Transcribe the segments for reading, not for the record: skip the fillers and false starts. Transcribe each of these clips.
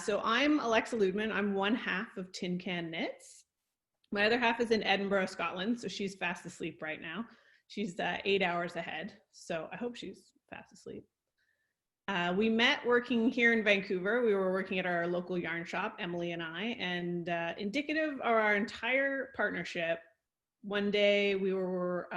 So I'm Alexa Ludeman. I'm one half of Tin Can Knits. My other half is in Edinburgh, Scotland, so she's fast asleep right now. She's 8 hours ahead, so I hope she's fast asleep. We met working here in Vancouver. We were working at our local yarn shop, Emily and I, and indicative of our entire partnership, one day we were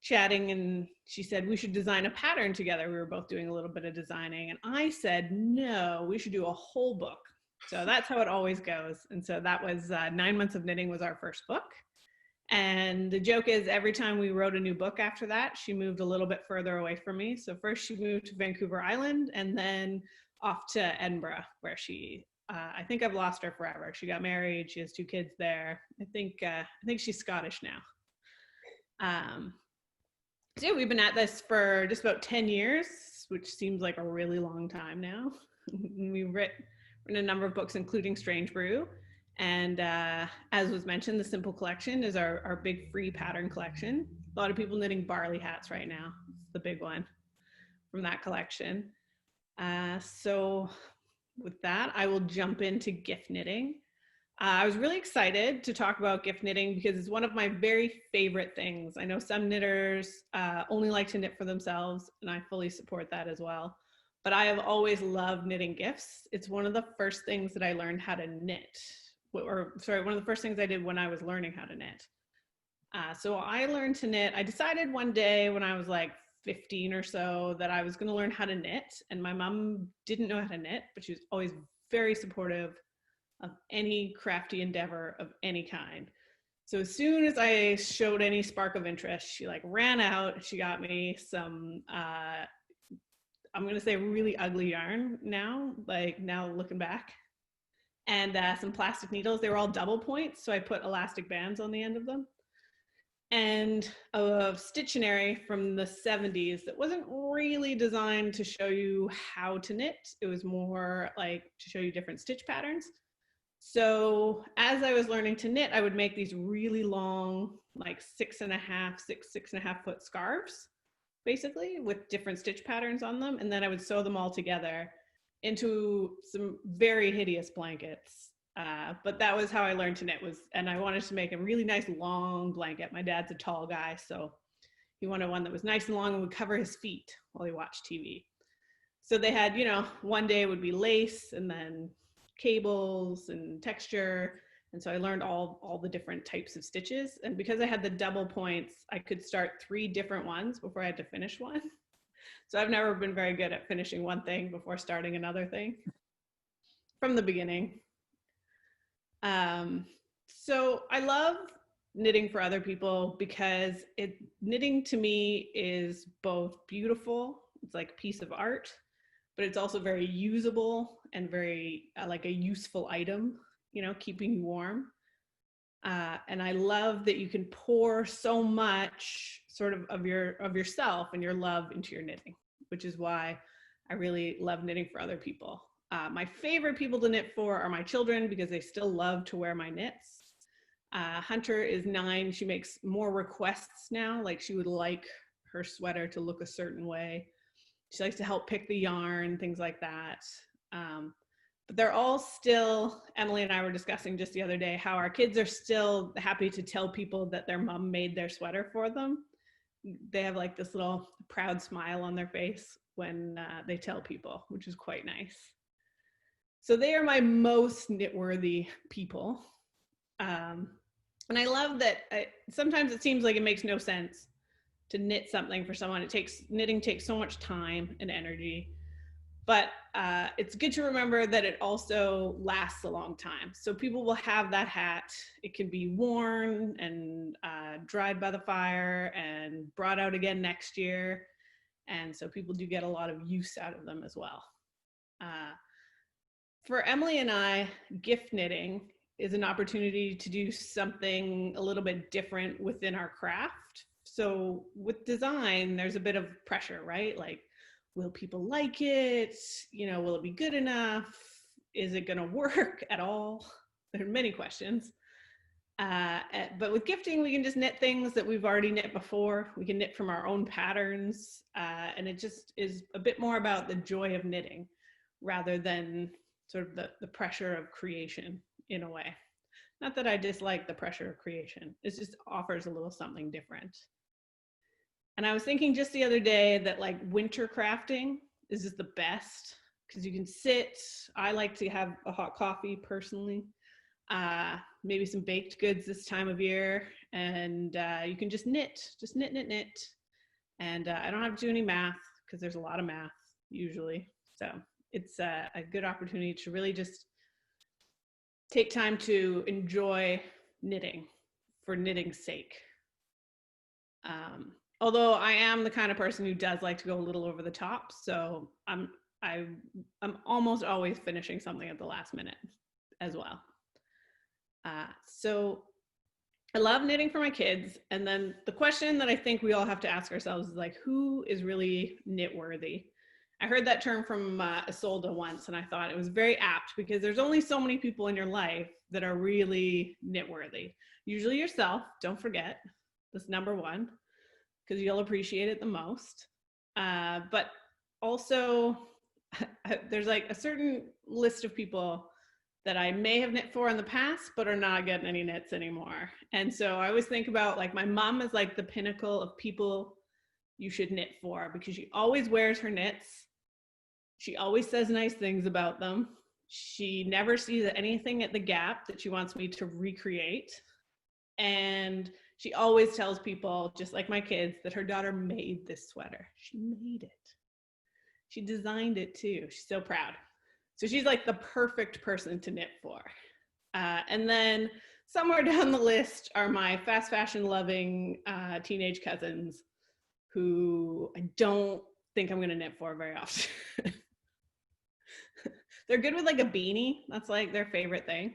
chatting and she said we should design a pattern together. We were both doing a little bit of designing, and I said, no, we should do a whole book. So that's how it always goes. And so that was 9 Months of Knitting was our first book. And the joke is every time we wrote a new book after that, she moved a little bit further away from me. So first she moved to Vancouver Island and then off to Edinburgh, where she, I think I've lost her forever. She got married. She has 2 kids there. I think she's Scottish now. So yeah, we've been at this for just about 10 years, which seems like a really long time now. We've written a number of books, including Strange Brew. And as was mentioned, the Simple Collection is our big free pattern collection. A lot of people knitting barley hats right now. It's the big one from that collection. So with that, I will jump into Gif Knitting. I was really excited to talk about Gif Knitting because it's one of my very favorite things. I know some knitters only like to knit for themselves, and I fully support that as well. But I have always loved knitting gifts. It's one of the first things that I learned how to knit. One of the first things I did when I was learning how to knit. So I learned to knit. I decided one day when I was like 15 or so that I was going to learn how to knit. And my mom didn't know how to knit, but she was always very supportive of any crafty endeavor of any kind. So as soon as I showed any spark of interest, she like ran out. She got me some, I'm going to say really ugly yarn now looking back, and some plastic needles. They were all double points, so I put elastic bands on the end of them. And a Stittionary from the 70s that wasn't really designed to show you how to knit. It was more like to show you different stitch patterns. So as I was learning to knit, I would make these really long, like 6.5 foot scarves, basically, with different stitch patterns on them. And then I would sew them all together into some very hideous blankets. But that was how I learned to knit, and I wanted to make a really nice long blanket. My dad's a tall guy, so he wanted one that was nice and long and would cover his feet while he watched TV. So they had, one day would be lace and then cables and texture. And so I learned all the different types of stitches. And because I had the double points, I could start 3 different ones before I had to finish one. So I've never been very good at finishing one thing before starting another thing from the beginning. So I love knitting for other people because knitting to me is both beautiful. It's like a piece of art, but it's also very usable and very like a useful item, keeping you warm. And I love that you can pour so much sort of yourself and your love into your knitting, which is why I really love knitting for other people. My favorite people to knit for are my children because they still love to wear my knits. Hunter is 9. She makes more requests now. Like she would like her sweater to look a certain way. She likes to help pick the yarn, things like that. But they're all still, Emily and I were discussing just the other day, how our kids are still happy to tell people that their mom made their sweater for them. They have like this little proud smile on their face when they tell people, which is quite nice. So they are my most knit-worthy people. And I love that sometimes it seems like it makes no sense to knit something for someone. Knitting takes so much time and energy, but it's good to remember that it also lasts a long time. So people will have that hat. It can be worn and dried by the fire and brought out again next year. And so people do get a lot of use out of them as well. For Emily and I, Gif Knitting is an opportunity to do something a little bit different within our craft. So with design, there's a bit of pressure, right? Like, will people like it? Will it be good enough? Is it going to work at all? There are many questions. But with gifting, we can just knit things that we've already knit before. We can knit from our own patterns. And it just is a bit more about the joy of knitting rather than sort of the pressure of creation in a way. Not that I dislike the pressure of creation. It just offers a little something different. And I was thinking just the other day that like winter crafting is just the best because you can sit. I like to have a hot coffee personally, maybe some baked goods this time of year, and you can just knit. And I don't have to do any math because there's a lot of math usually. So it's a good opportunity to really just take time to enjoy knitting for knitting's sake. Although I am the kind of person who does like to go a little over the top, so I'm almost always finishing something at the last minute as well. So I love knitting for my kids, and then the question that I think we all have to ask ourselves is like, who is really knit worthy? I heard that term from Isolde once, and I thought it was very apt because there's only so many people in your life that are really knit worthy. Usually yourself, don't forget, that's number one, because you'll appreciate it the most. But also, there's like a certain list of people that I may have knit for in the past, but are not getting any knits anymore. And so I always think about like my mom is like the pinnacle of people you should knit for because she always wears her knits. She always says nice things about them. She never sees anything at the Gap that she wants me to recreate. And she always tells people, just like my kids, that her daughter made this sweater. She made it. She designed it too. She's so proud. So she's like the perfect person to knit for. And then somewhere down the list are my fast fashion loving teenage cousins who I don't think I'm gonna knit for very often. They're good with like a beanie. That's like their favorite thing.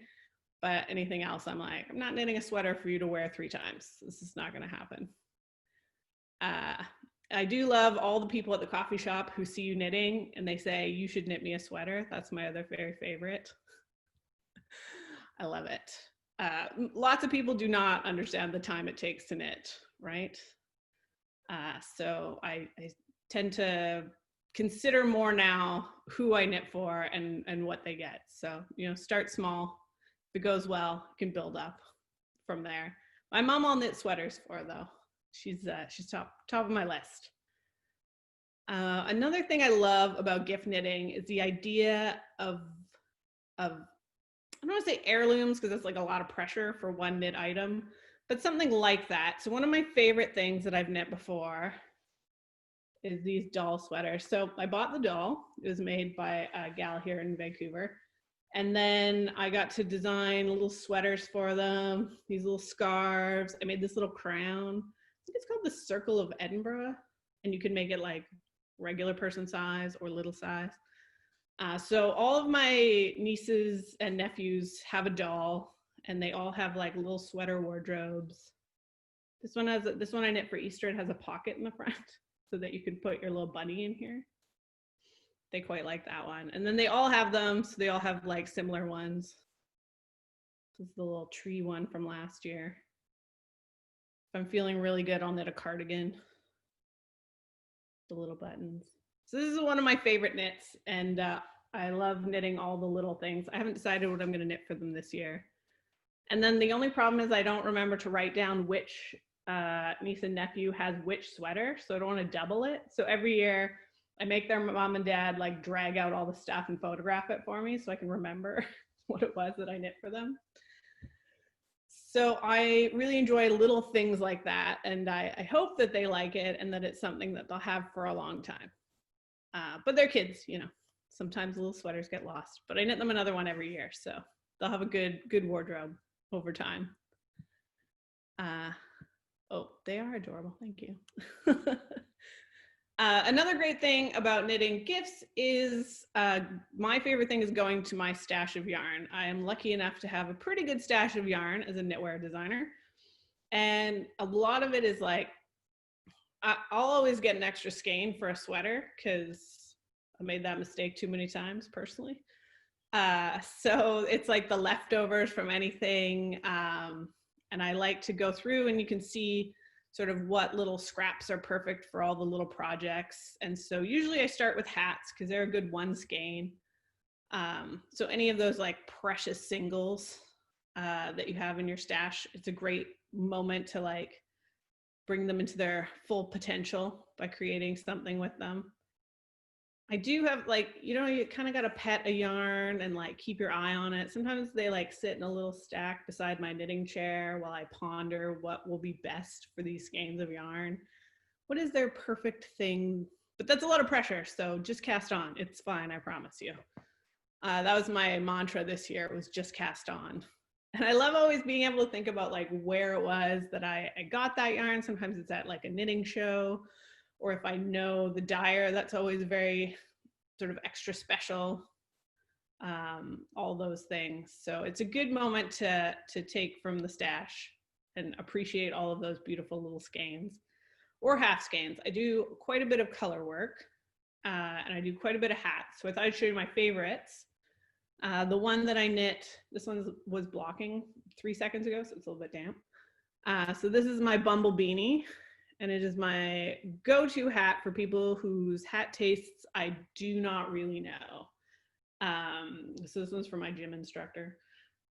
But anything else, I'm like, I'm not knitting a sweater for you to wear 3 times. This is not gonna happen. I do love all the people at the coffee shop who see you knitting and they say, you should knit me a sweater. That's my other very favorite. I love it. Lots of people do not understand the time it takes to knit, right? So I tend to consider more now who I knit for and what they get. So, you know, start small. If it goes well, you can build up from there. My mom I'll knit sweaters for though. She's top of my list. Another thing I love about gift knitting is the idea of I don't want to say heirlooms because it's like a lot of pressure for one knit item, but something like that. So one of my favorite things that I've knit before is these doll sweaters. So I bought the doll. It was made by a gal here in Vancouver. And then I got to design little sweaters for them, these little scarves. I made this little crown. I think it's called the Circle of Edinburgh. And you can make it like regular person size or little size. So all of my nieces and nephews have a doll and they all have like little sweater wardrobes. This one I knit for Easter. It has a pocket in the front so that you can put your little bunny in here. They quite like that one. And then they all have them, so they all have like similar ones. This is the little tree one from last year. If I'm feeling really good, I'll knit a cardigan. The little buttons. So this is one of my favorite knits, and I love knitting all the little things. I haven't decided what I'm gonna knit for them this year. And then the only problem is I don't remember to write down which niece and nephew has which sweater, so I don't wanna double it. So every year, I make their mom and dad like drag out all the stuff and photograph it for me so I can remember what it was that I knit for them. So I really enjoy little things like that. And I hope that they like it and that it's something that they'll have for a long time. But they're kids, you know, sometimes little sweaters get lost, but I knit them another one every year. So they'll have a good wardrobe over time. Oh, they are adorable. Thank you. Another great thing about knitting gifts is my favorite thing is going to my stash of yarn. I am lucky enough to have a pretty good stash of yarn as a knitwear designer. And a lot of it is like, I'll always get an extra skein for a sweater because I made that mistake too many times personally. So it's like the leftovers from anything. And I like to go through and you can see sort of what little scraps are perfect for all the little projects. And so usually I start with hats because they're a good one skein. So any of those like precious singles that you have in your stash, it's a great moment to like bring them into their full potential by creating something with them. I do have like, you know, you kind of got to pet a yarn and like keep your eye on it. Sometimes they like sit in a little stack beside my knitting chair while I ponder what will be best for these skeins of yarn. What is their perfect thing? But that's a lot of pressure, so just cast on. It's fine, I promise you. That was my mantra this year. It was just cast on. And I love always being able to think about like where it was that I got that yarn. Sometimes it's at like a knitting show, or if I know the dyer, that's always very sort of extra special. All those things. So it's a good moment to take from the stash and appreciate all of those beautiful little skeins or half skeins. I do quite a bit of color work and I do quite a bit of hats. So I thought I'd show you my favorites. The one that I knit, this one was blocking 3 seconds ago, so it's a little bit damp. So this is my Bumble Beanie, and it is my go-to hat for people whose hat tastes I do not really know. So this one's for my gym instructor.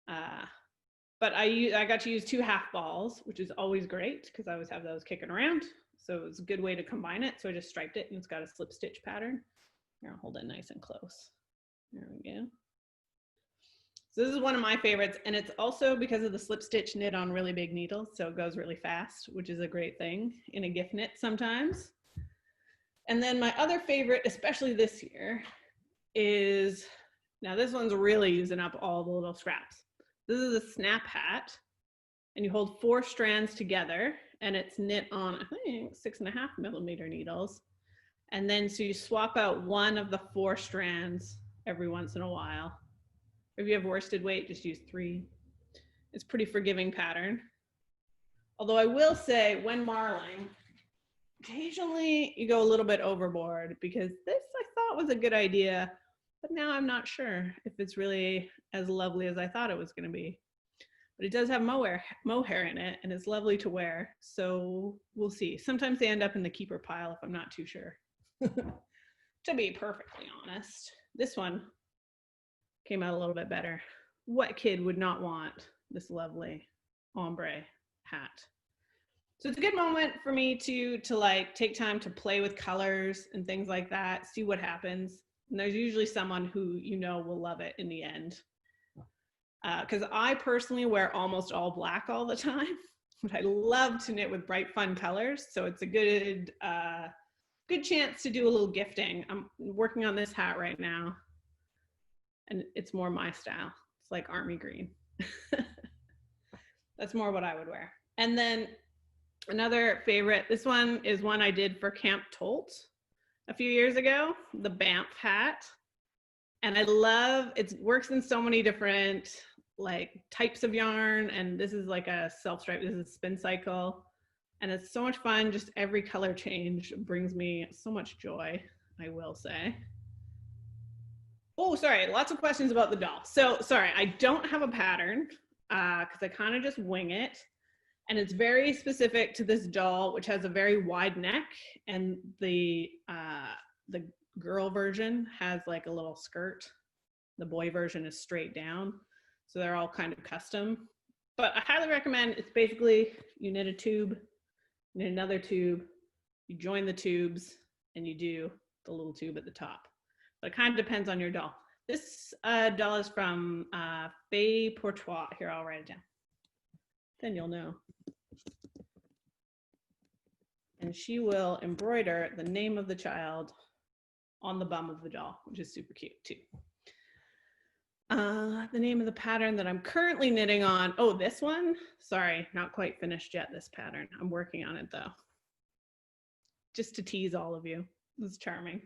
But I got to use 2 half balls, which is always great because I always have those kicking around. So it's a good way to combine it. So I just striped it and it's got a slip stitch pattern. Here, I'll hold it nice and close. There we go. So this is one of my favorites, and it's also because of the slip stitch knit on really big needles, so it goes really fast, which is a great thing in a gift knit sometimes. And then my other favorite, especially this year, is, now this one's really using up all the little scraps. This is a snap hat, and you hold 4 strands together, and it's knit on, I think, 6.5mm needles. And then so you swap out one of the 4 strands every once in a while. If you have worsted weight, just use 3. It's pretty forgiving pattern. Although I will say, when marling, occasionally you go a little bit overboard because this I thought was a good idea, but now I'm not sure if it's really as lovely as I thought it was going to be. But it does have mohair in it, and it's lovely to wear. So we'll see. Sometimes they end up in the keeper pile if I'm not too sure. To be perfectly honest, this one came out a little bit better. What kid would not want this lovely ombre hat? So it's a good moment for me to like take time to play with colors and things like that, see what happens. And there's usually someone who you know will love it in the end. Because I personally wear almost all black all the time, but I love to knit with bright, fun colors. So it's a good chance to do a little gifting. I'm working on this hat right now, and it's more my style. It's like army green. That's more what I would wear. And then another favorite, this one is one I did for Camp Tolt a few years ago, the Banff Hat. And I love, it works in so many different like types of yarn. And this is like a self-stripe, this is spin cycle. And it's so much fun. Just every color change brings me so much joy, I will say. Oh, sorry, lots of questions about the doll. So sorry, I don't have a pattern because I kind of just wing it. And it's very specific to this doll, which has a very wide neck. And the girl version has like a little skirt. The boy version is straight down. So they're all kind of custom. But I highly recommend, it's basically you knit a tube, knit another tube, you join the tubes, and you do the little tube at the top. But it kind of depends on your doll. This doll is from Faye Portois. Here, I'll write it down. Then you'll know. And she will embroider the name of the child on the bum of the doll, which is super cute too. The name of the pattern that I'm currently knitting on, oh, this one? Sorry, not quite finished yet, this pattern. I'm working on it though. Just to tease all of you. This is charming.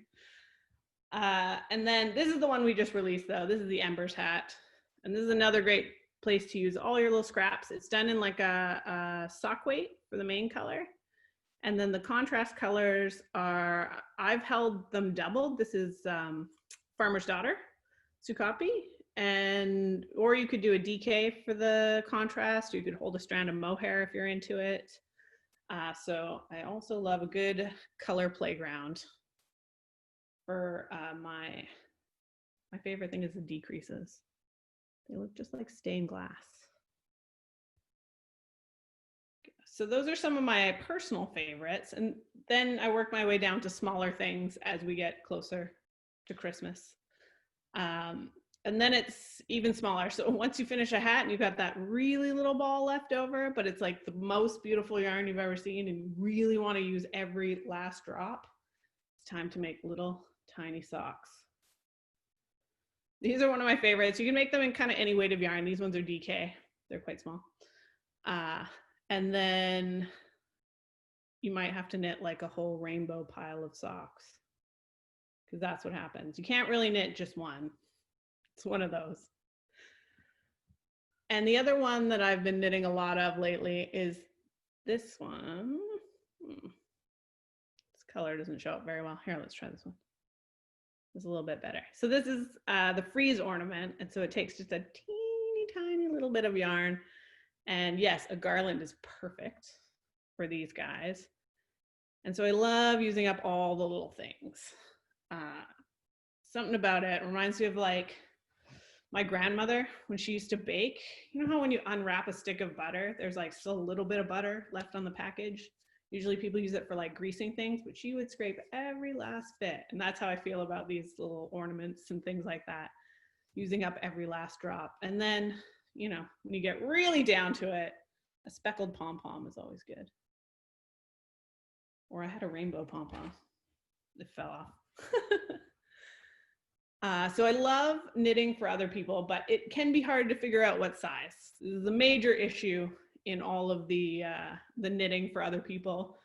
And then this is the one we just released though. This is the Ember's hat. And this is another great place to use all your little scraps. It's done in like a sock weight for the main color. And then the contrast colors are, I've held them doubled. This is Farmer's Daughter, Sukapi. And, or you could do a DK for the contrast, or you could hold a strand of mohair if you're into it. So I also love a good color playground for my My favorite thing is the decreases. They look just like stained glass. So those are some of my personal favorites. And then I work my way down to smaller things as we get closer to Christmas. And then it's even smaller. So once you finish a hat and you've got that really little ball left over, but it's like the most beautiful yarn you've ever seen and you really want to use every last drop, it's time to make little tiny socks. These are one of my favorites. You can make them in kind of any weight of yarn. These ones are DK. They're quite small. And then you might have to knit like a whole rainbow pile of socks because that's what happens. You can't really knit just one. It's one of those. And the other one that I've been knitting a lot of lately is this one. This color doesn't show up very well. Here, let's try this one. It's a little bit better. So this is the Freeze Ornament. And so it takes just a teeny tiny little bit of yarn. And yes, a garland is perfect for these guys. And so I love using up all the little things. Something about it reminds me of like my grandmother when she used to bake. You know how when you unwrap a stick of butter, there's like still a little bit of butter left on the package? Usually people use it for like greasing things, but she would scrape every last bit. And that's how I feel about these little ornaments and things like that, using up every last drop. And then, you know, when you get really down to it, a speckled pom-pom is always good. Or I had a rainbow pom-pom. It fell off. So I love knitting for other people, but it can be hard to figure out what size. This is a major issue in all of the knitting for other people.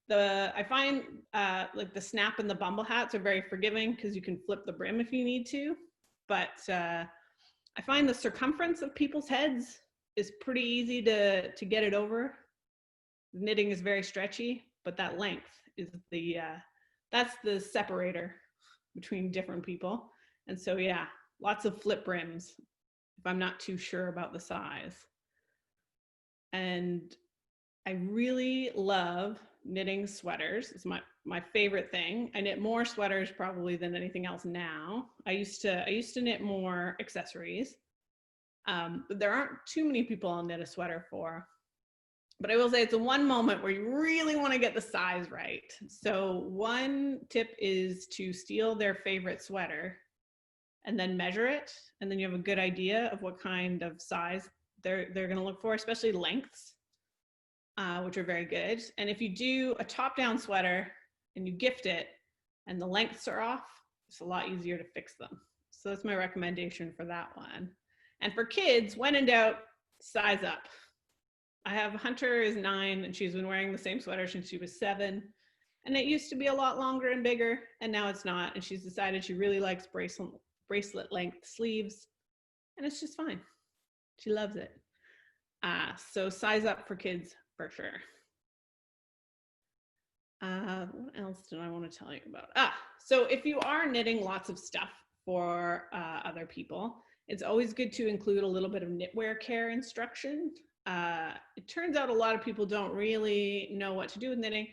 I find like the snap and the Bumble hats are very forgiving because you can flip the brim if you need to, but I find the circumference of people's heads is pretty easy to get it over. Knitting is very stretchy, but that length is that's the separator between different people. And so yeah, lots of flip brims if I'm not too sure about the size. And I really love knitting sweaters. It's my favorite thing. I knit more sweaters probably than anything else now. I used to knit more accessories, but there aren't too many people I'll knit a sweater for. But I will say it's the one moment where you really want to get the size right. So one tip is to steal their favorite sweater and then measure it. And then you have a good idea of what kind of size they're going to look for, especially lengths, which are very good. And if you do a top-down sweater and you gift it and the lengths are off, it's a lot easier to fix them. So that's my recommendation for that one. And for kids, when in doubt, size up. I have Hunter is 9 and she's been wearing the same sweater since she was 7. And it used to be a lot longer and bigger and now it's not. And she's decided she really likes bracelet length sleeves and it's just fine. She loves it. So size up for kids for sure. What else did I want to tell you about? So if you are knitting lots of stuff for other people, it's always good to include a little bit of knitwear care instruction. It turns out a lot of people don't really know what to do with knitting.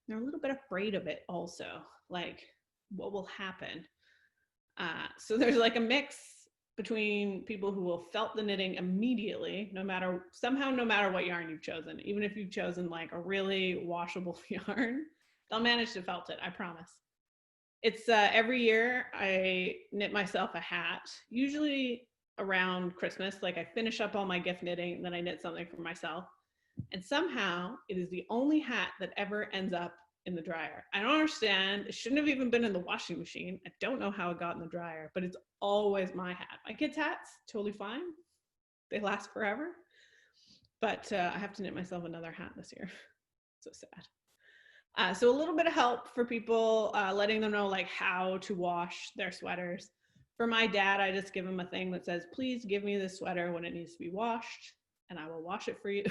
They're a little bit afraid of it also, like what will happen. So there's like a mix between people who will felt the knitting immediately, no matter what yarn you've chosen. Even if you've chosen like a really washable yarn, they'll manage to felt it, I promise. It's every year I knit myself a hat, usually around Christmas. Like I finish up all my gift knitting and then I knit something for myself. And somehow it is the only hat that ever ends up in the dryer. I don't understand. It shouldn't have even been in the washing machine. I don't know how it got in the dryer, but it's always my hat. My kids' hats, totally fine. They last forever. But I have to knit myself another hat this year. So sad. So a little bit of help for people, letting them know like how to wash their sweaters. For my dad, I just give him a thing that says, please give me this sweater when it needs to be washed and I will wash it for you.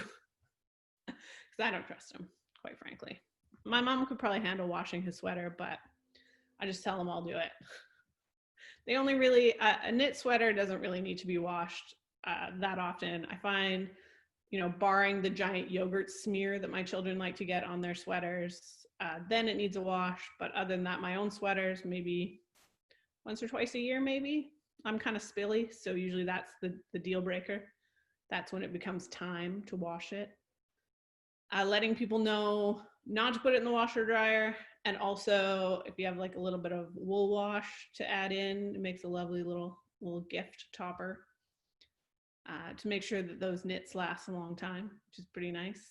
Because I don't trust him, quite frankly. My mom could probably handle washing his sweater, but I just tell him I'll do it. They only really, a knit sweater doesn't really need to be washed that often. I find, you know, barring the giant yogurt smear that my children like to get on their sweaters, then it needs a wash. But other than that, my own sweaters, maybe once or twice a year, maybe. I'm kind of spilly, so usually that's the deal breaker. That's when it becomes time to wash it. Letting people know not to put it in the washer dryer, and also if you have like a little bit of wool wash to add in, it makes a lovely little gift topper to make sure that those knits last a long time, which is pretty nice.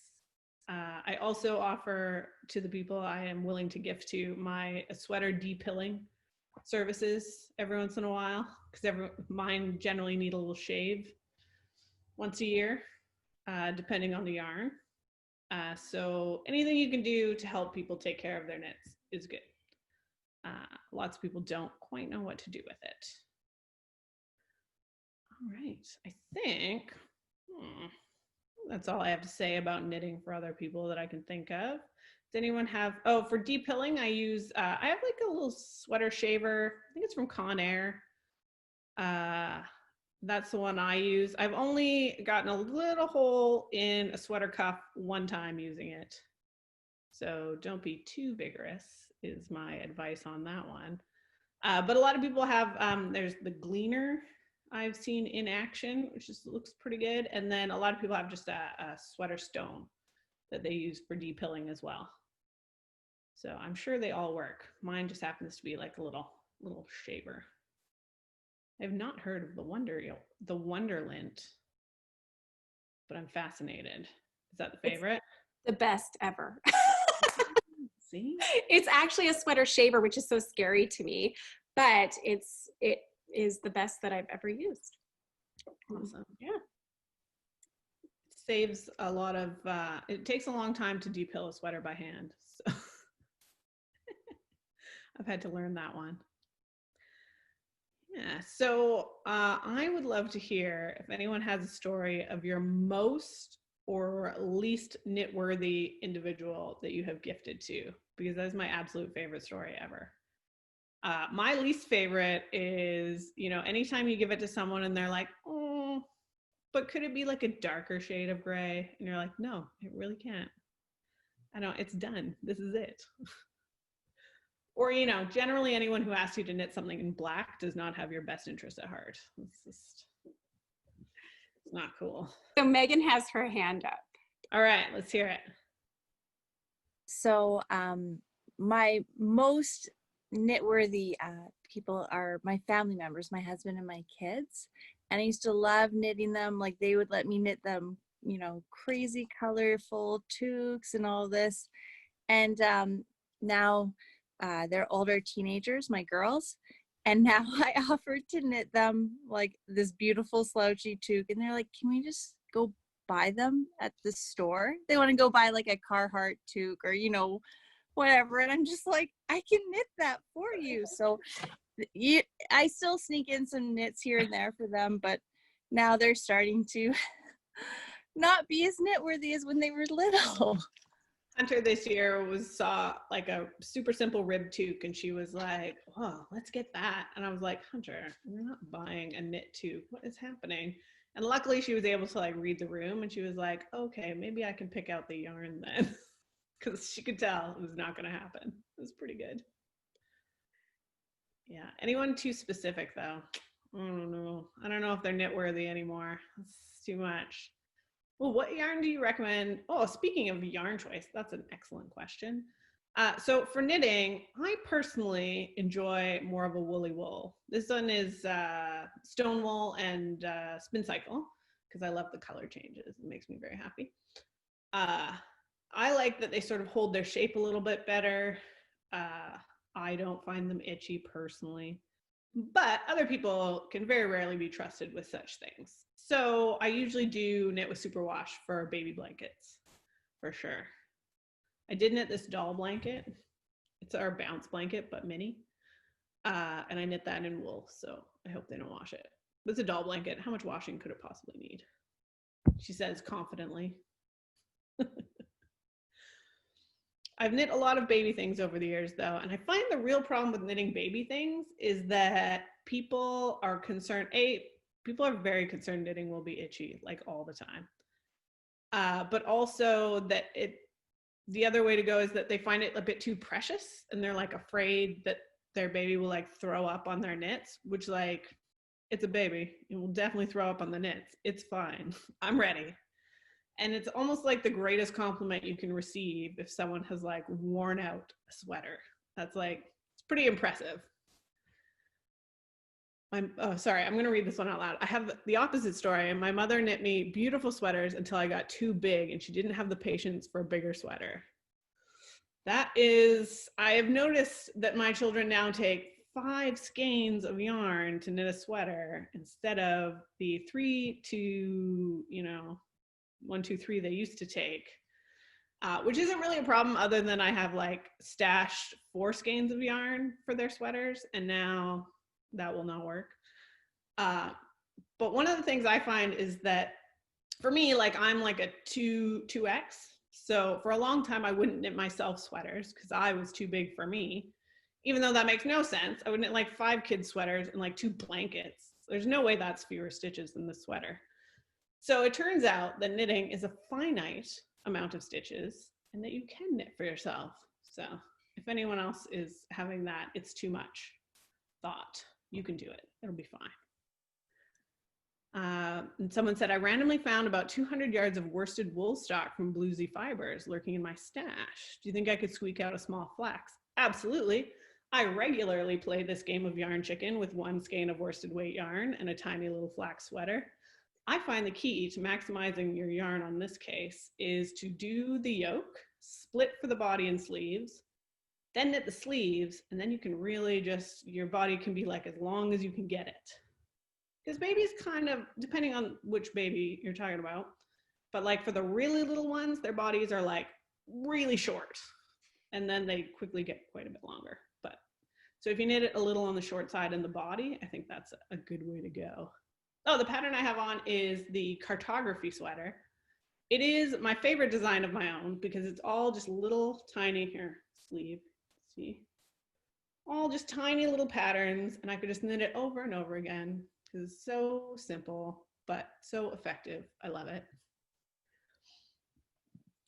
I also offer to the people I am willing to gift to my sweater depilling services every once in a while, because mine generally need a little shave once a year, depending on the yarn. So anything you can do to help people take care of their knits is good. Lots of people don't quite know what to do with it. All right, I think that's all I have to say about knitting for other people that I can think of. Does anyone have, oh, for depilling, I use, I have like a little sweater shaver. I think it's from Conair. That's the one I use. I've only gotten a little hole in a sweater cuff one time using it. So don't be too vigorous is my advice on that one. But a lot of people have, there's the Gleaner I've seen in action, which just looks pretty good. And then a lot of people have just a sweater stone that they use for depilling as well. So I'm sure they all work. Mine just happens to be like a little shaver. I've not heard of the Wonderlint, but I'm fascinated. Is that the favorite? It's the best ever. See? It's actually a sweater shaver, which is so scary to me, but it is the best that I've ever used. Awesome. Yeah. It saves a lot of, it takes a long time to depill a sweater by hand. So I've had to learn that one. Yeah, so I would love to hear if anyone has a story of your most or least knit-worthy individual that you have gifted to, because that's my absolute favorite story ever. My least favorite is, anytime you give it to someone and they're like, oh, but could it be like a darker shade of gray? And you're like, no, it really can't. I know, it's done. This is it. Or, generally anyone who asks you to knit something in black does not have your best interest at heart. It's not cool. So Megan has her hand up. All right, let's hear it. So my most knit-worthy people are my family members, my husband and my kids. And I used to love knitting them. Like they would let me knit them, crazy colorful toques and all this. And now they're older teenagers, my girls. And now I offered to knit them like this beautiful slouchy toque. And they're like, can we just go buy them at the store? They want to go buy like a Carhartt toque or, whatever. And I'm just like, I can knit that for you. So I still sneak in some knits here and there for them, but now they're starting to not be as knit-worthy as when they were little. Hunter this year saw like a super simple rib toque and she was like, oh, let's get that. And I was like, Hunter, we're not buying a knit toque. What is happening? And luckily she was able to like read the room and she was like, okay, maybe I can pick out the yarn then. Because she could tell it was not going to happen. It was pretty good. Yeah. Anyone too specific though? I don't know. I don't know if they're knit worthy anymore. It's too much. Well, what yarn do you recommend? Oh, speaking of yarn choice, that's an excellent question. So for knitting, I personally enjoy more of a woolly wool. This one is stone wool and spin cycle because I love the color changes. It makes me very happy. I like that they sort of hold their shape a little bit better. I don't find them itchy personally, but other people can very rarely be trusted with such things. So I usually do knit with superwash for baby blankets, for sure. I did knit this doll blanket. It's our bounce blanket, but mini. And I knit that in wool, so I hope they don't wash it. It's a doll blanket. How much washing could it possibly need? She says confidently. I've knit a lot of baby things over the years though, and I find the real problem with knitting baby things is that people are concerned, people are very concerned knitting will be itchy like all the time. But also that the other way to go is that they find it a bit too precious and they're like afraid that their baby will like throw up on their knits, which like It's a baby. It will definitely throw up on the knits. It's fine. I'm ready. And it's almost like the greatest compliment you can receive if someone has like worn out a sweater. That's like, it's pretty impressive. I'm going to read this one out loud. I have the opposite story. My mother knit me beautiful sweaters until I got too big and she didn't have the patience for a bigger sweater. That is, I have noticed that my children now take 5 skeins of yarn to knit a sweater instead of the 3 to, 1, 2, 3 they used to take, which isn't really a problem other than I have like stashed 4 skeins of yarn for their sweaters, and now that will not work. But one of the things I find is that for me, like I'm like a 2X. So for a long time, I wouldn't knit myself sweaters because I was too big for me, even though that makes no sense. I would knit like 5 kids sweaters and like 2 blankets. There's no way that's fewer stitches than the sweater. So it turns out that knitting is a finite amount of stitches and that you can knit for yourself. So if anyone else is having that, it's too much thought, you can do it. It'll be fine. And someone said, I randomly found about 200 yards of worsted wool stock from Bluesy Fibers lurking in my stash. Do you think I could squeak out a small flax? Absolutely. I regularly play this game of yarn chicken with 1 skein of worsted weight yarn and a tiny little flax sweater. I find the key to maximizing your yarn on this case is to do the yoke, split for the body and sleeves, then knit the sleeves, and then you can really just, your body can be like as long as you can get it. Because babies kind of, depending on which baby you're talking about, but like for the really little ones, their bodies are like really short, and then they quickly get quite a bit longer. But so if you knit it a little on the short side in the body, I think that's a good way to go. Oh, the pattern I have on is the Cartography Sweater. It is my favorite design of my own because it's all just little tiny, here, sleeve, see? All just tiny little patterns, and I could just knit it over and over again because it's so simple, but so effective. I love it.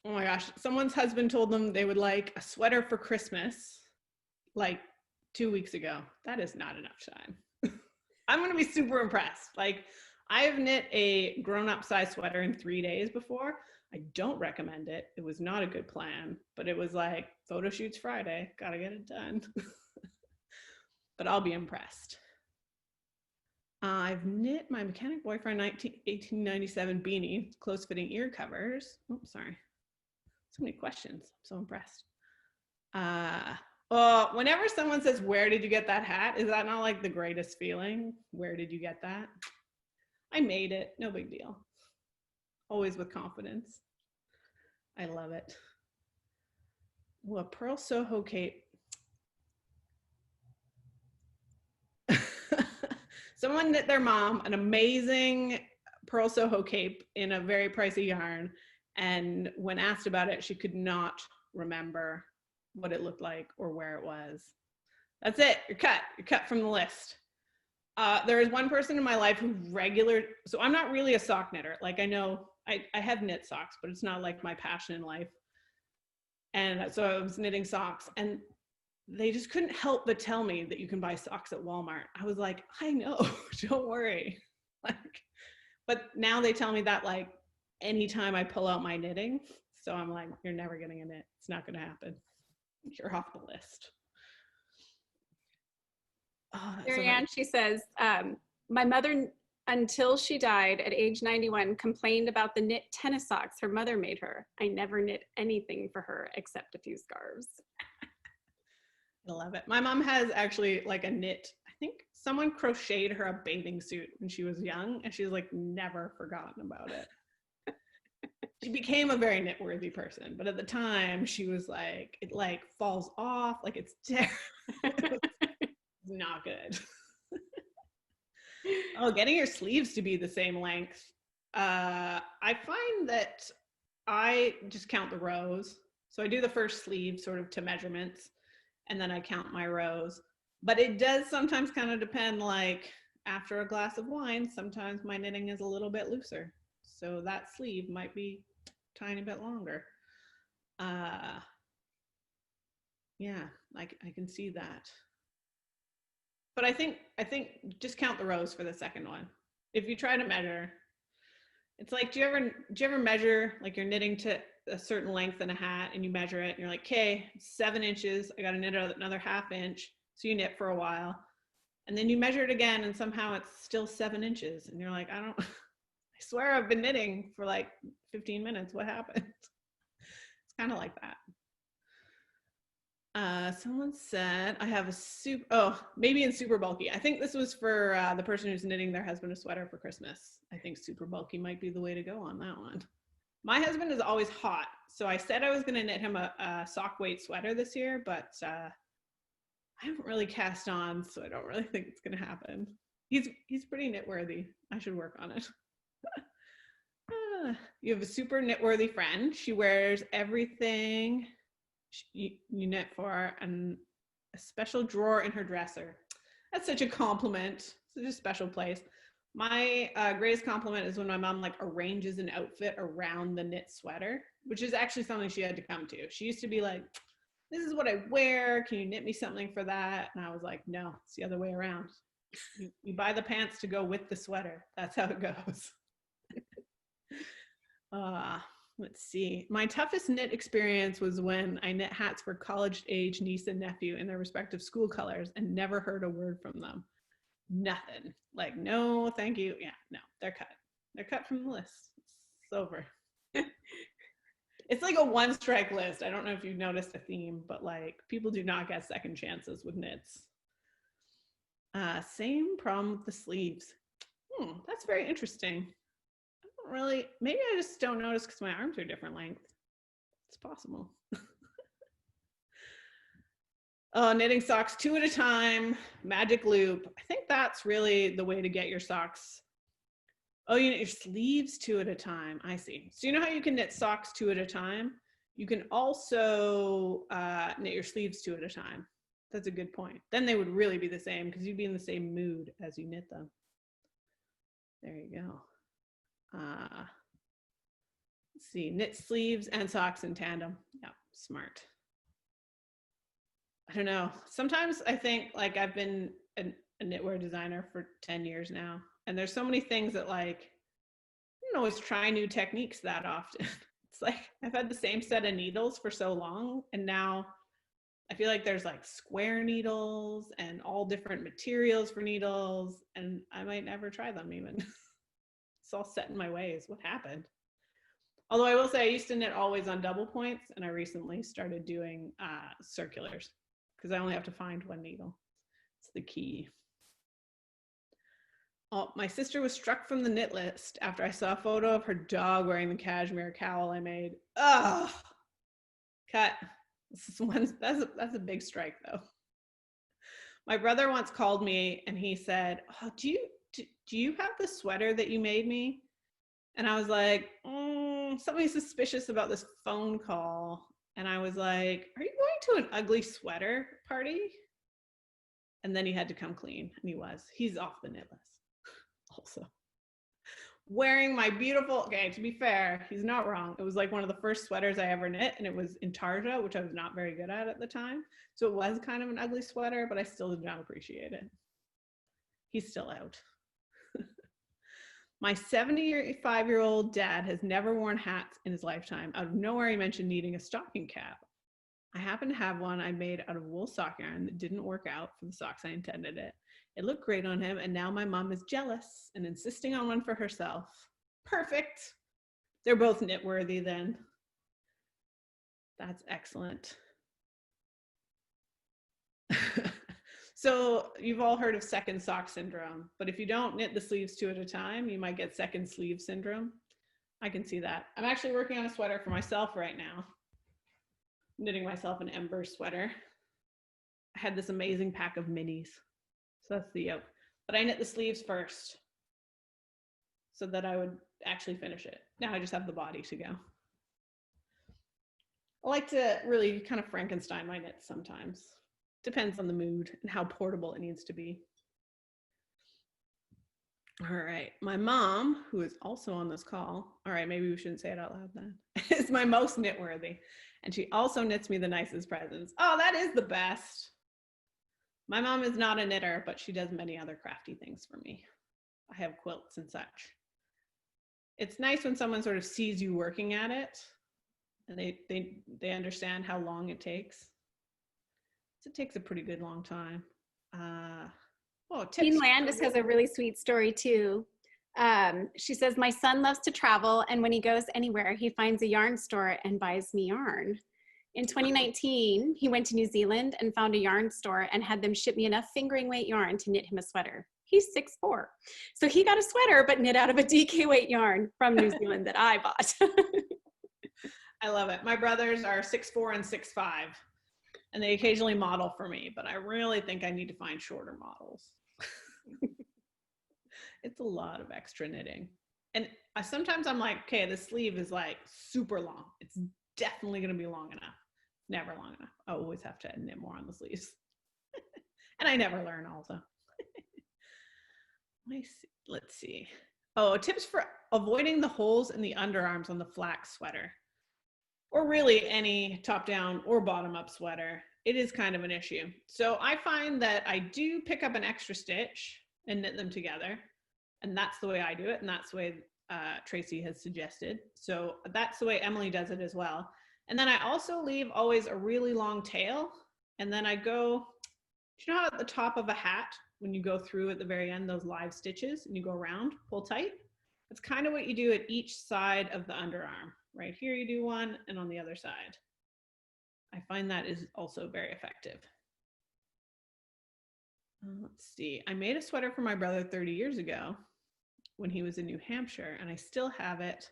Oh my gosh, someone's husband told them they would like a sweater for Christmas like 2 weeks ago. That is not enough time. I'm going to be super impressed. Like, I have knit a grown-up size sweater in 3 days before. I don't recommend it. It was not a good plan, but it was like photo shoots Friday. Got to get it done. But I'll be impressed. I've knit my Mechanic Boyfriend 1897 beanie, close-fitting ear covers. Oh, sorry. So many questions. I'm so impressed. Whenever someone says, where did you get that hat? Is that not like the greatest feeling? Where did you get that? I made it. No big deal. Always with confidence. I love it. Ooh, a pearl Soho cape. Someone knit their mom an amazing pearl Soho cape in a very pricey yarn. And when asked about it, she could not remember what it looked like or where it was. That's it. You're cut from the list. There is one person in my life who so I'm not really a sock knitter. Like, I know I have knit socks, but it's not like my passion in life. And so I was knitting socks, and they just couldn't help but tell me that you can buy socks at Walmart. I was like, I know, don't worry. Like, but now they tell me that like anytime I pull out my knitting. So I'm like, you're never getting a knit. It's not going to happen. You're off the list. Marianne, she says, my mother, until she died at age 91, complained about the knit tennis socks her mother made her. I never knit anything for her except a few scarves. I love it. My mom has actually like a knit, I think someone crocheted her a bathing suit when she was young, and she's like never forgotten about it. She became a very knit-worthy person, but at the time she was like, it like falls off, like it's terrible. It's not good. Oh, getting your sleeves to be the same length. I find that I just count the rows. So I do the first sleeve sort of to measurements, and then I count my rows. But it does sometimes kind of depend, like after a glass of wine, sometimes my knitting is a little bit looser. So that sleeve might be a tiny bit longer. Yeah, I can see that. But I think just count the rows for the second one. If you try to measure, it's like, do you ever measure, like you're knitting to a certain length in a hat and you measure it and you're like, okay, 7 inches, I got to knit another ½ inch. So you knit for a while and then you measure it again and somehow it's still 7 inches. And you're like, I swear I've been knitting for like 15 minutes. What happened? It's kind of like that. Someone said, I have maybe in super bulky. I think this was for the person who's knitting their husband a sweater for Christmas. I think super bulky might be the way to go on that one. My husband is always hot. So I said I was going to knit him a sock weight sweater this year, but I haven't really cast on, so I don't really think it's going to happen. He's pretty knit worthy. I should work on it. You have a super knit worthy friend. She wears everything you knit for and a special drawer in her dresser. That's such a compliment. Such a special place. My greatest compliment is when my mom like arranges an outfit around the knit sweater, which is actually something she had to come to. She used to be like, this is what I wear. Can you knit me something for that? And I was like, no, it's the other way around. You buy the pants to go with the sweater. That's how it goes. Let's see. My toughest knit experience was when I knit hats for college-age niece and nephew in their respective school colors and never heard a word from them. Nothing. Like, no, thank you. Yeah, no, they're cut. They're cut from the list. It's over. It's like a one-strike list. I don't know if you've noticed a theme, but like people do not get second chances with knits. Same problem with the sleeves. That's very interesting. Really, maybe I just don't notice because my arms are different length. It's possible. Oh, knitting socks 2 at a time, magic loop. I think that's really the way to get your socks. Oh, you knit your sleeves 2 at a time. I see. So you know how you can knit socks 2 at a time? You can also knit your sleeves 2 at a time. That's a good point. Then they would really be the same because you'd be in the same mood as you knit them. There you go. Let's see, knit sleeves and socks in tandem. Yeah, smart. I don't know. Sometimes I think like I've been a knitwear designer for 10 years now, and there's so many things that like, I don't always try new techniques that often. It's like I've had the same set of needles for so long, and now I feel like there's like square needles and all different materials for needles, and I might never try them even. It's all set in my ways. What happened? Although I will say I used to knit always on double points, and I recently started doing circulars because I only have to find one needle. It's the key. Oh, my sister was struck from the knit list after I saw a photo of her dog wearing the cashmere cowl I made. Ugh. Cut. That's a big strike though. My brother once called me and he said, oh, do you have the sweater that you made me? And I was like, something suspicious about this phone call. And I was like, are you going to an ugly sweater party? And then he had to come clean, and he was. He's off the knit list also. Wearing my beautiful, okay, to be fair, he's not wrong. It was like one of the first sweaters I ever knit, and it was in tarja, which I was not very good at the time. So it was kind of an ugly sweater, but I still did not appreciate it. He's still out. My 75-year-old dad has never worn hats in his lifetime. Out of nowhere, he mentioned needing a stocking cap. I happen to have one I made out of wool sock yarn that didn't work out for the socks I intended it. It looked great on him, and now my mom is jealous and insisting on one for herself. Perfect. They're both knit worthy then. That's excellent. So you've all heard of second sock syndrome, but if you don't knit the sleeves 2 at a time, you might get second sleeve syndrome. I can see that. I'm actually working on a sweater for myself right now. Knitting myself an Ember sweater. I had this amazing pack of minis. So that's the yoke. But I knit the sleeves first so that I would actually finish it. Now I just have the body to go. I like to really kind of Frankenstein my knits sometimes. Depends on the mood and how portable it needs to be. All right, my mom, who is also on this call, all right, maybe we shouldn't say it out loud then, is my most knit-worthy. And she also knits me the nicest presents. Oh, that is the best. My mom is not a knitter, but she does many other crafty things for me. I have quilts and such. It's nice when someone sort of sees you working at it and they understand how long it takes. It takes a pretty good long time. Teen Landis has a really sweet story too. She says, my son loves to travel, and when he goes anywhere, he finds a yarn store and buys me yarn. In 2019, he went to New Zealand and found a yarn store and had them ship me enough fingering weight yarn to knit him a sweater. He's 6'4". So he got a sweater, but knit out of a DK weight yarn from New Zealand that I bought. I love it. My brothers are 6'4" and 6'5", and they occasionally model for me, but I really think I need to find shorter models. It's a lot of extra knitting. And sometimes I'm like, okay, the sleeve is like super long. It's definitely going to be long enough. Never long enough. I always have to knit more on the sleeves. And I never learn also. Let's see. Oh, tips for avoiding the holes in the underarms on the Flax sweater. Or really any top-down or bottom-up sweater. It is kind of an issue. So I find that I do pick up an extra stitch and knit them together. And that's the way I do it. And that's the way Tracy has suggested. So that's the way Emily does it as well. And then I also leave always a really long tail. And then I go, do you know how at the top of a hat, when you go through at the very end, those live stitches and you go around, pull tight? That's kind of what you do at each side of the underarm. Right here you do one, and on the other side. I find that is also very effective. Let's see. I made a sweater for my brother 30 years ago when he was in New Hampshire, and I still have it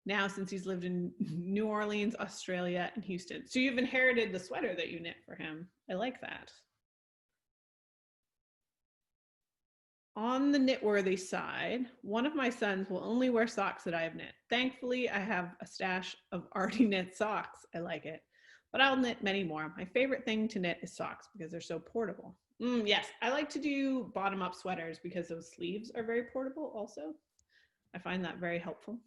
now since he's lived in New Orleans, Australia, and Houston. So you've inherited the sweater that you knit for him. I like that. On the knitworthy side, one of my sons will only wear socks that I have knit. Thankfully, I have a stash of already knit socks. I like it. But I'll knit many more. My favorite thing to knit is socks because they're so portable. Yes, I like to do bottom-up sweaters because those sleeves are very portable also. I find that very helpful.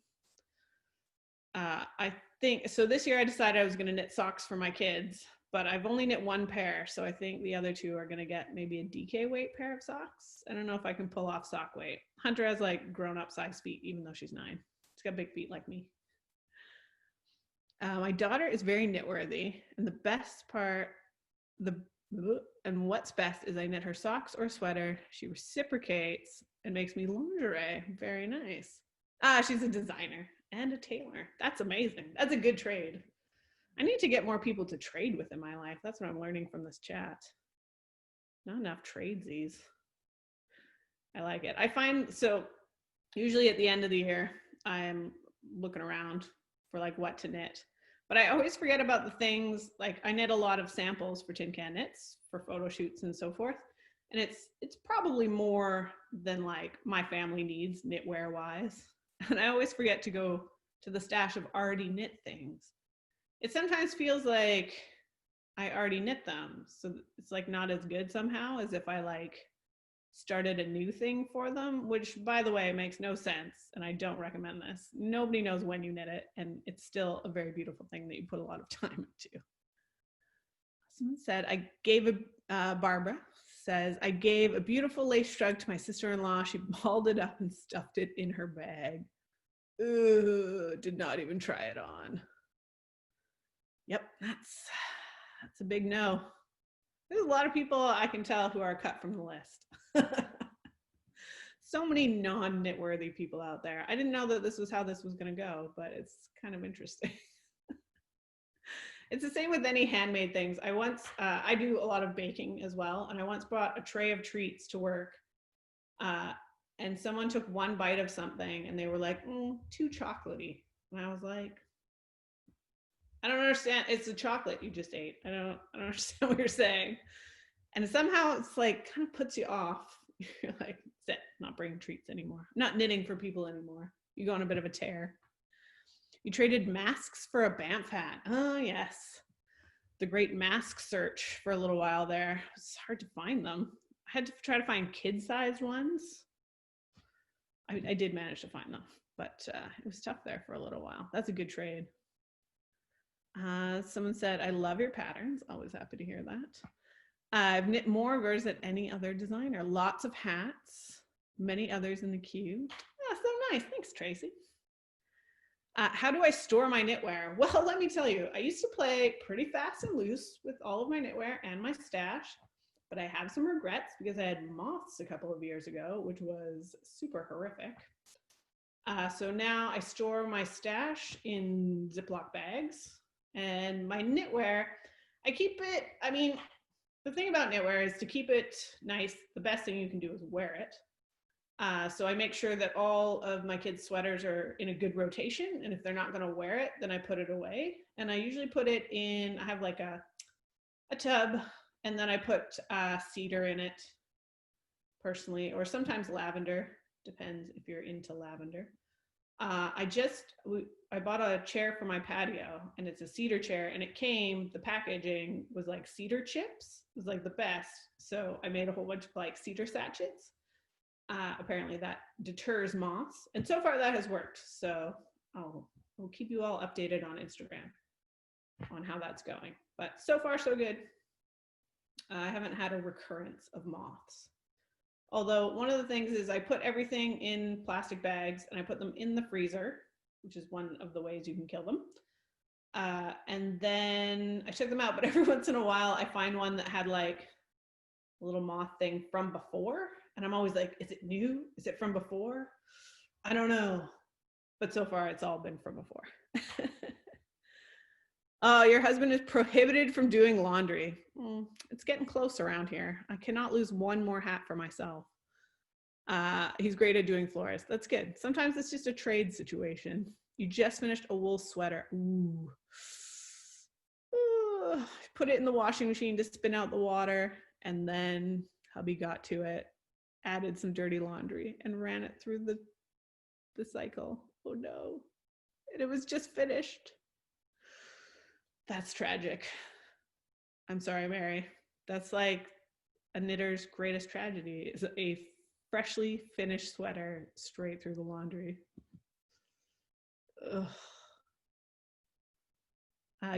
I think, so this year I decided I was going to knit socks for my kids, but I've only knit one pair, so I think the other two are going to get maybe a DK weight pair of socks. I don't know if I can pull off sock weight. Hunter has like grown-up size feet, even though she's 9. She's got big feet like me. My daughter is very knitworthy, and the best part, and what's best is I knit her socks or sweater. She reciprocates and makes me lingerie. Very nice. She's a designer and a tailor. That's amazing. That's a good trade. I need to get more people to trade with in my life. That's what I'm learning from this chat. Not enough tradesies. I like it. I find, so usually at the end of the year, I'm looking around for like what to knit. But I always forget about the things, like I knit a lot of samples for tin can knits for photo shoots and so forth. And it's probably more than like my family needs knitwear wise. And I always forget to go to the stash of already knit things. It sometimes feels like I already knit them. So it's like not as good somehow as if I like started a new thing for them, which by the way, makes no sense. And I don't recommend this. Nobody knows when you knit it. And it's still a very beautiful thing that you put a lot of time into. Someone said, Barbara says, I gave a beautiful lace shrug to my sister-in-law. She balled it up and stuffed it in her bag. Ooh, did not even try it on. Yep, that's a big no. There's a lot of people I can tell who are cut from the list. So many non-knitworthy people out there. I didn't know that this was how this was going to go, but it's kind of interesting. It's the same with any handmade things. I do a lot of baking as well, and I once brought a tray of treats to work, and someone took one bite of something, and they were like, too chocolatey. And I was like, I don't understand. It's the chocolate you just ate. I don't understand what you're saying. And somehow it's like kind of puts you off. You're like, that's it, not bringing treats anymore. Not knitting for people anymore. You go on a bit of a tear. You traded masks for a Banff hat. Oh, yes. The great mask search for a little while there. It's hard to find them. I had to try to find kid-sized ones. I did manage to find them, but it was tough there for a little while. That's a good trade. Someone said, I love your patterns. Always happy to hear that. I've knit more of hers than any other designer. Lots of hats, many others in the queue. Ah, so nice. Thanks, Tracy. How do I store my knitwear? Well, let me tell you, I used to play pretty fast and loose with all of my knitwear and my stash, but I have some regrets because I had moths a couple of years ago, which was super horrific. So now I store my stash in Ziploc bags, and my knitwear, I keep it, I mean, the thing about knitwear is to keep it nice, the best thing you can do is wear it. So I make sure that all of my kids' sweaters are in a good rotation, and if they're not going to wear it, then I put it away. And I usually put it in, I have like a tub, and then I put cedar in it personally, or sometimes lavender, depends if you're into lavender. I bought a chair for my patio, and it's a cedar chair, and the packaging was like cedar chips. It was like the best. So I made a whole bunch of like cedar sachets. Apparently that deters moths, and so far that has worked. So we'll keep you all updated on Instagram on how that's going. But so far so good. I haven't had a recurrence of moths. Although one of the things is I put everything in plastic bags and I put them in the freezer, which is one of the ways you can kill them. And then I took them out, but every once in a while I find one that had like a little moth thing from before. And I'm always like, is it new? Is it from before? I don't know. But so far it's all been from before. Your husband is prohibited from doing laundry. It's getting close around here. I cannot lose one more hat for myself. He's great at doing floors. That's good. Sometimes it's just a trade situation. You just finished a wool sweater. Ooh. Put it in the washing machine to spin out the water, and then hubby got to it, added some dirty laundry, and ran it through the cycle. Oh no. And it was just finished. That's tragic. I'm sorry, Mary. That's like a knitter's greatest tragedy, is a freshly finished sweater straight through the laundry. Ugh.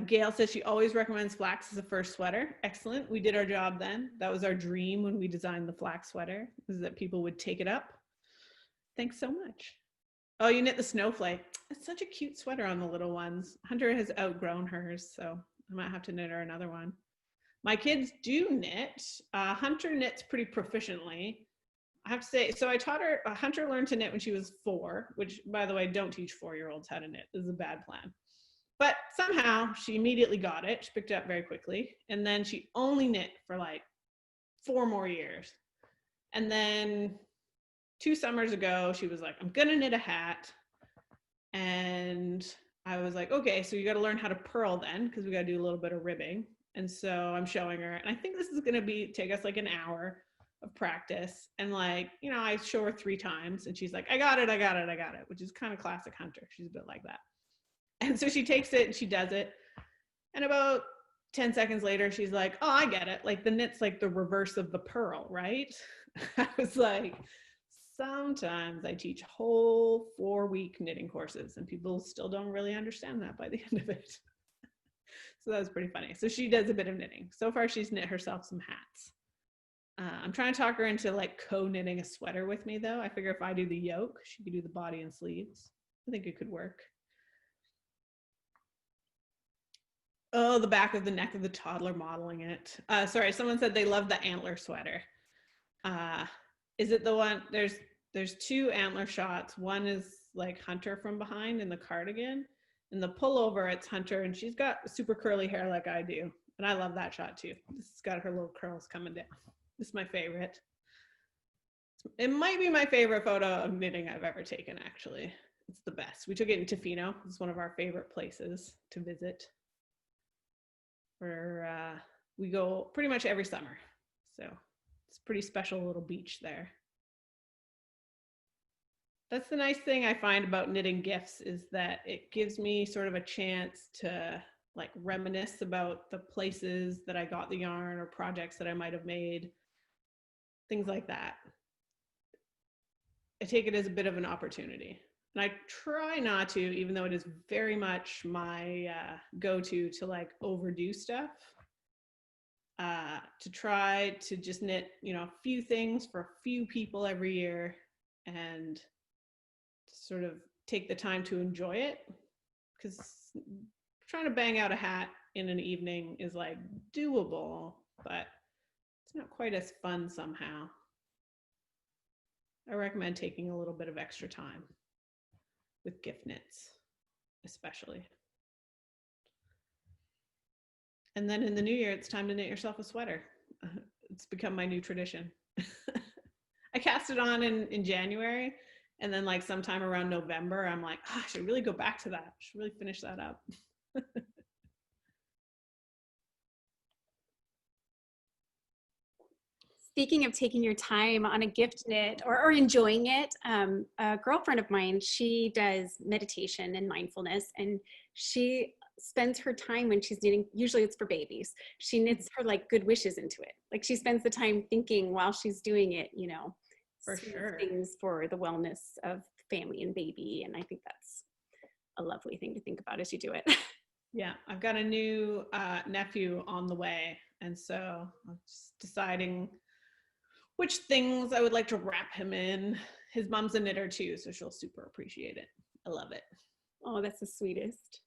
Gail says she always recommends flax as a first sweater. Excellent. We did our job then. That was our dream when we designed the flax sweater, is that people would take it up. Thanks so much. Oh, you knit the snowflake. It's such a cute sweater on the little ones. Hunter has outgrown hers, so I might have to knit her another one. My kids do knit. Hunter knits pretty proficiently. I have to say, so I taught her, Hunter learned to knit when she was 4, which, by the way, don't teach 4-year-olds how to knit. This is a bad plan. But somehow she immediately got it. She picked it up very quickly. And then she only knit for like 4 more years. And then 2 summers ago, she was like, I'm gonna knit a hat. And I was like, okay, so you gotta learn how to purl then, because we gotta do a little bit of ribbing. And so I'm showing her, and I think this is gonna take us like an hour of practice. And like, you know, I show her 3 times and she's like, I got it, which is kind of classic Hunter. She's a bit like that. And so she takes it and she does it. And about 10 seconds later, she's like, oh, I get it. Like the knit's like the reverse of the purl, right? I was like, sometimes I teach whole 4-week knitting courses and people still don't really understand that by the end of it. So that was pretty funny. So she does a bit of knitting. So far, she's knit herself some hats. I'm trying to talk her into like co-knitting a sweater with me though. I figure if I do the yoke, she could do the body and sleeves. I think it could work. Oh, the back of the neck of the toddler modeling it. Sorry, someone said they love the antler sweater. Is it the one, there's 2 antler shots. One is like Hunter from behind in the cardigan. And the pullover, it's Hunter, and she's got super curly hair like I do. And I love that shot too. This has got her little curls coming down. This is my favorite. It might be my favorite photo of knitting I've ever taken, actually. It's the best. We took it in Tofino. It's one of our favorite places to visit, where we go pretty much every summer. So it's a pretty special little beach there. That's the nice thing I find about knitting gifts, is that it gives me sort of a chance to like reminisce about the places that I got the yarn or projects that I might have made, things like that. I take it as a bit of an opportunity. And I try not to, even though it is very much my go-to to like overdo stuff. to try to just knit, a few things for a few people every year and sort of take the time to enjoy it. Because trying to bang out a hat in an evening is like doable, but it's not quite as fun somehow. I recommend taking a little bit of extra time with gift knits, especially. And then in the new year, it's time to knit yourself a sweater. It's become my new tradition. I cast it on in January, and then like sometime around November, I'm like, I should really go back to that. I should really finish that up. Speaking of taking your time on a gift knit or enjoying it, a girlfriend of mine, she does meditation and mindfulness, and she spends her time when she's knitting, usually it's for babies, she knits her like good wishes into it. Like she spends the time thinking while she's doing it, For sure. things for the wellness of family and baby. And I think that's a lovely thing to think about as you do it. Yeah, I've got a new nephew on the way. And so I'm just deciding which things I would like to wrap him in. His mom's a knitter too, so she'll super appreciate it. I love it. Oh, that's the sweetest.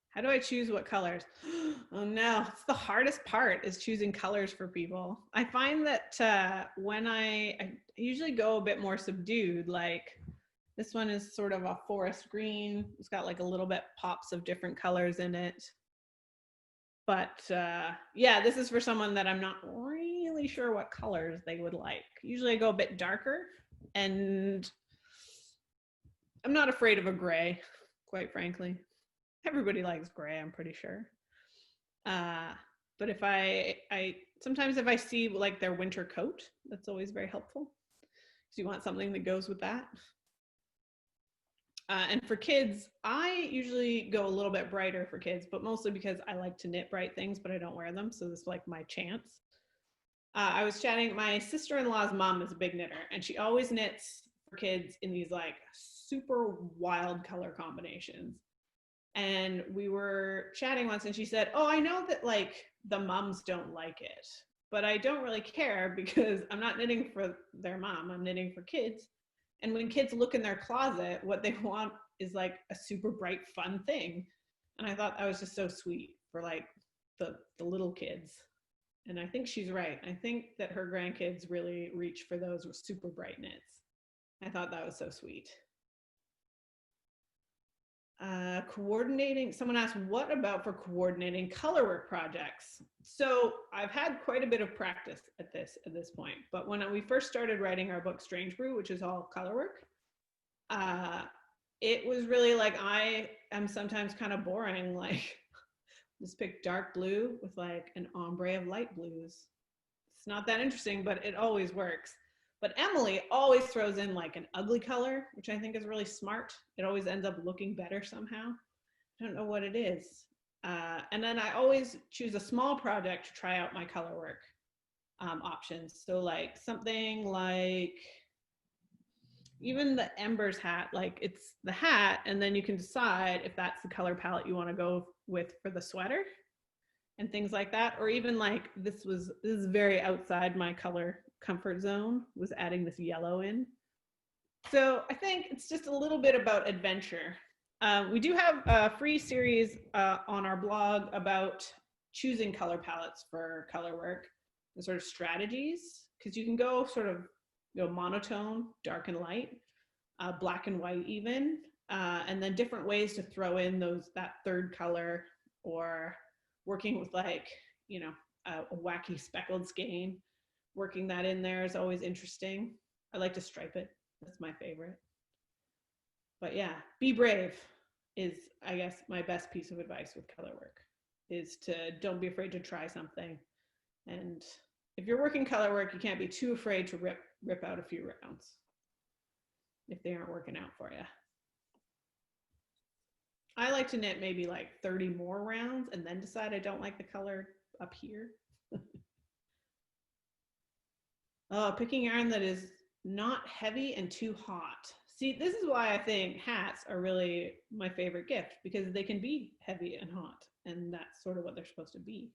How do I choose what colors? Oh no, it's the hardest part is choosing colors for people. I find that when I usually go a bit more subdued, like this one is sort of a forest green. It's got like a little bit pops of different colors in it. But yeah, this is for someone that I'm not really sure what colors they would like. Usually I go a bit darker, and I'm not afraid of a gray, quite frankly. Everybody likes gray, I'm pretty sure. But if I sometimes if I see like their winter coat, that's always very helpful. So you want something that goes with that. And for kids, I usually go a little bit brighter for kids, but mostly because I like to knit bright things, but I don't wear them. So this is like my chance. I was chatting, my sister-in-law's mom is a big knitter, and she always knits for kids in these like super wild color combinations. And we were chatting once and she said, oh, I know that like the moms don't like it, but I don't really care because I'm not knitting for their mom, I'm knitting for kids. And when kids look in their closet, what they want is like a super bright, fun thing. And I thought that was just so sweet for like the little kids. And I think she's right. I think that her grandkids really reach for those super bright knits. I thought that was so sweet. Coordinating, someone asked, what about for coordinating colorwork projects? So I've had quite a bit of practice at this point, but when we first started writing our book Strange Brew, which is all colorwork, it was really like, I am sometimes kind of boring, like just pick dark blue with like an ombre of light blues. It's not that interesting, but it always works. But Emily always throws in like an ugly color, which I think is really smart. It always ends up looking better somehow. I don't know what it is. And then I always choose a small project to try out my color work options. So like something like even the Ember's hat, like it's the hat, and then you can decide if that's the color palette you want to go with for the sweater and things like that. Or even like this is very outside my color comfort zone, was adding this yellow in. So I think it's just a little bit about adventure. We do have a free series on our blog about choosing color palettes for color work and sort of strategies, because you can go sort of monotone, dark and light, black and white even, and then different ways to throw in that third color, or working with like, a wacky speckled skein. Working that in there is always interesting. I like to stripe it. That's my favorite. But yeah, be brave is, I guess, my best piece of advice with color work, is to don't be afraid to try something. And if you're working color work, you can't be too afraid to rip out a few rounds if they aren't working out for you. I like to knit maybe like 30 more rounds and then decide I don't like the color up here. Picking yarn that is not heavy and too hot. See, this is why I think hats are really my favorite gift, because they can be heavy and hot. and that's sort of what they're supposed to be.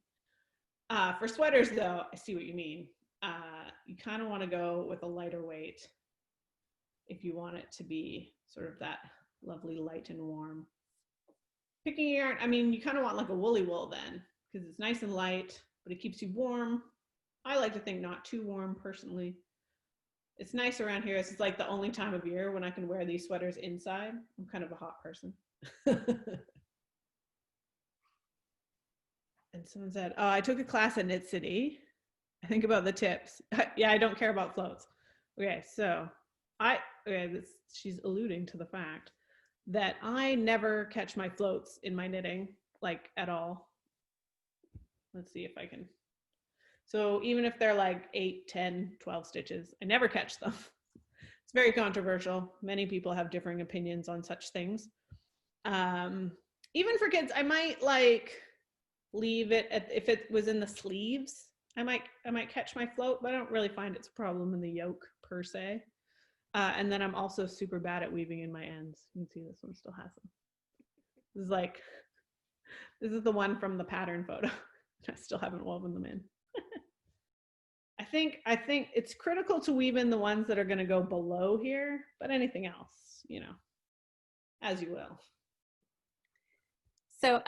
For sweaters though, I see what you mean. You kind of want to go with a lighter weight if you want it to be sort of that lovely light and warm. Picking yarn, I mean, you kind of want like a woolly wool then, because it's nice and light, but it keeps you warm. I like to think not too warm personally. It's nice around here. It's like the only time of year when I can wear these sweaters inside. I'm kind of a hot person. And someone said, oh, I took a class at Knit City. I think about the tips. Yeah, I don't care about floats. Okay, so she's alluding to the fact that I never catch my floats in my knitting, like at all. Let's see if I can. So even if they're like 8, 10, 12 stitches, I never catch them. It's very controversial. Many people have differing opinions on such things. Even for kids, I might like leave it if it was in the sleeves. I might catch my float, but I don't really find it's a problem in the yoke per se. And then I'm also super bad at weaving in my ends. You can see this one still has them. This is the one from the pattern photo. I still haven't woven them in. I think it's critical to weave in the ones that are going to go below here, but anything else, as you will. So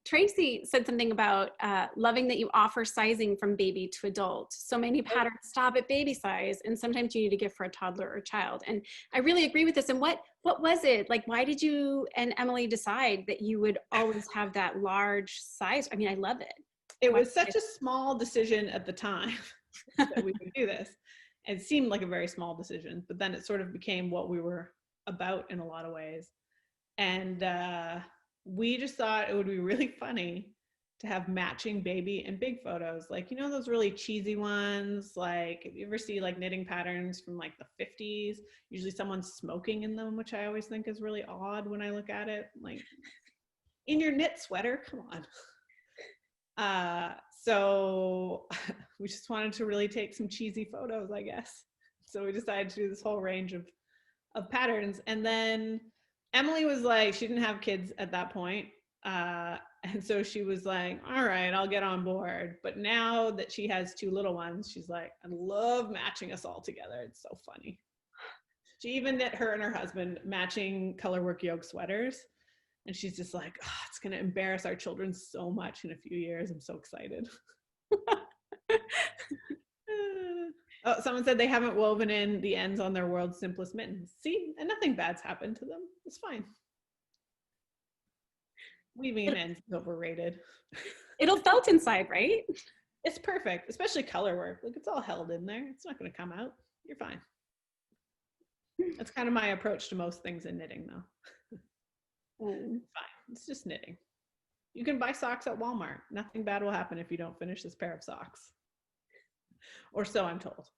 Tracy said something about loving that you offer sizing from baby to adult. So many patterns stop at baby size, and sometimes you need a gift for a toddler or child. And I really agree with this. And what was it? Like, why did you and Emily decide that you would always have that large size? I mean, I love it. It was such a small decision at the time that we would do this. It seemed like a very small decision, but then it sort of became what we were about in a lot of ways. And we just thought it would be really funny to have matching baby and big photos. Like, those really cheesy ones, like if you ever see like knitting patterns from like the 50s, usually someone's smoking in them, which I always think is really odd when I look at it. Like, in your knit sweater, come on. So we just wanted to really take some cheesy photos, I guess. So we decided to do this whole range of patterns. And then Emily was like, she didn't have kids at that point. And so she was like, all right, I'll get on board. But now that she has 2 little ones, she's like, I love matching us all together. It's so funny. She even knit her and her husband matching colorwork yoke sweaters. And she's just like, oh, it's going to embarrass our children so much in a few years. I'm so excited. Oh, someone said they haven't woven in the ends on their world's simplest mittens. See, and nothing bad's happened to them. It's fine. Weaving in ends is overrated. It'll felt inside, right? It's perfect, especially color work. Like, it's all held in there. It's not going to come out. You're fine. That's kind of my approach to most things in knitting, though. It's fine. It's just knitting. You can buy socks at Walmart. Nothing bad will happen if you don't finish this pair of socks. Or so I'm told.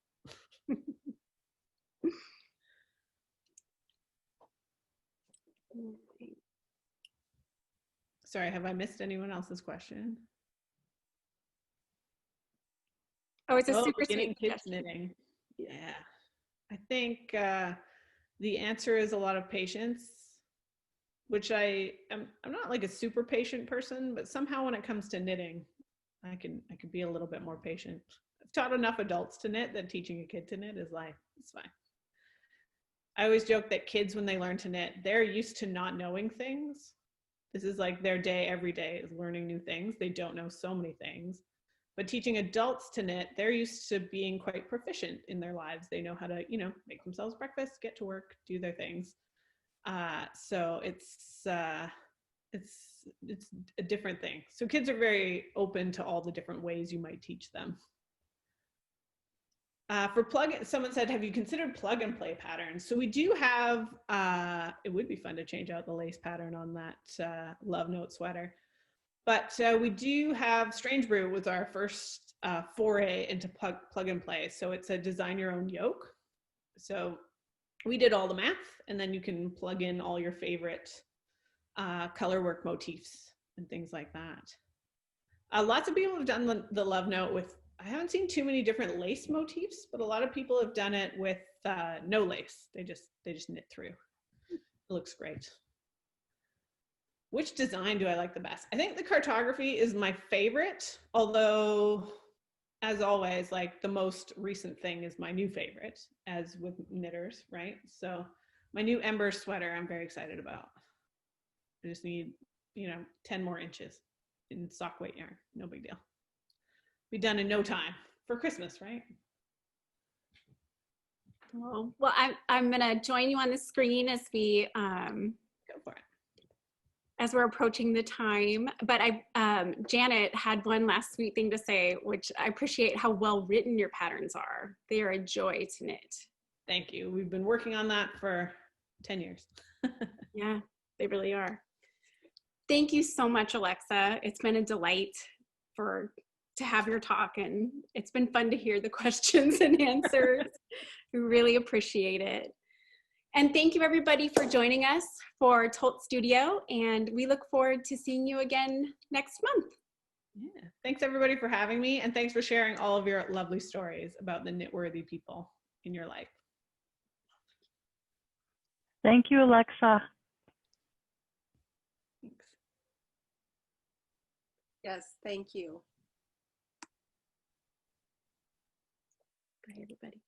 Sorry, have I missed anyone else's question? Oh, it's a super getting sweet kids knitting. Yeah. I think the answer is a lot of patience, which I'm not like a super patient person, but somehow when it comes to knitting, I can be a little bit more patient. I've taught enough adults to knit that teaching a kid to knit is like, it's fine. I always joke that kids, when they learn to knit, they're used to not knowing things. This is like their day every day is learning new things. They don't know so many things. But teaching adults to knit, they're used to being quite proficient in their lives. They know how to, make themselves breakfast, get to work, do their things. So it's a different thing. So kids are very open to all the different ways you might teach them. For someone said, have you considered plug and play patterns? So we do have, it would be fun to change out the lace pattern on that Love Note sweater. But we do have Strange Brew was our first foray into plug and play. So it's a design your own yoke. So we did all the math, and then you can plug in all your favorite color work motifs and things like that. Lots of people have done the Love Note with, I haven't seen too many different lace motifs, but a lot of people have done it with no lace. They just knit through. It looks great. Which design do I like the best? I think the cartography is my favorite, although as always, like the most recent thing is my new favorite, as with knitters, right? So my new Ember sweater, I'm very excited about. I just need, 10 more inches in sock weight yarn. No big deal. Be done in no time for Christmas, right? Well, I'm gonna join you on the screen as we Go for it. as we're approaching the time. But Janet had one last sweet thing to say, which I appreciate how well written your patterns are. They are a joy to knit. Thank you. We've been working on that for 10 years. Yeah, they really are. Thank you so much, Alexa. It's been a delight to have your talk, and it's been fun to hear the questions and answers. We really appreciate it. And thank you everybody for joining us for Tolt Studio, and we look forward to seeing you again next month. Yeah. Thanks everybody for having me, and thanks for sharing all of your lovely stories about the knitworthy people in your life. Thank you, Alexa. Thanks. Yes, thank you. Bye, everybody.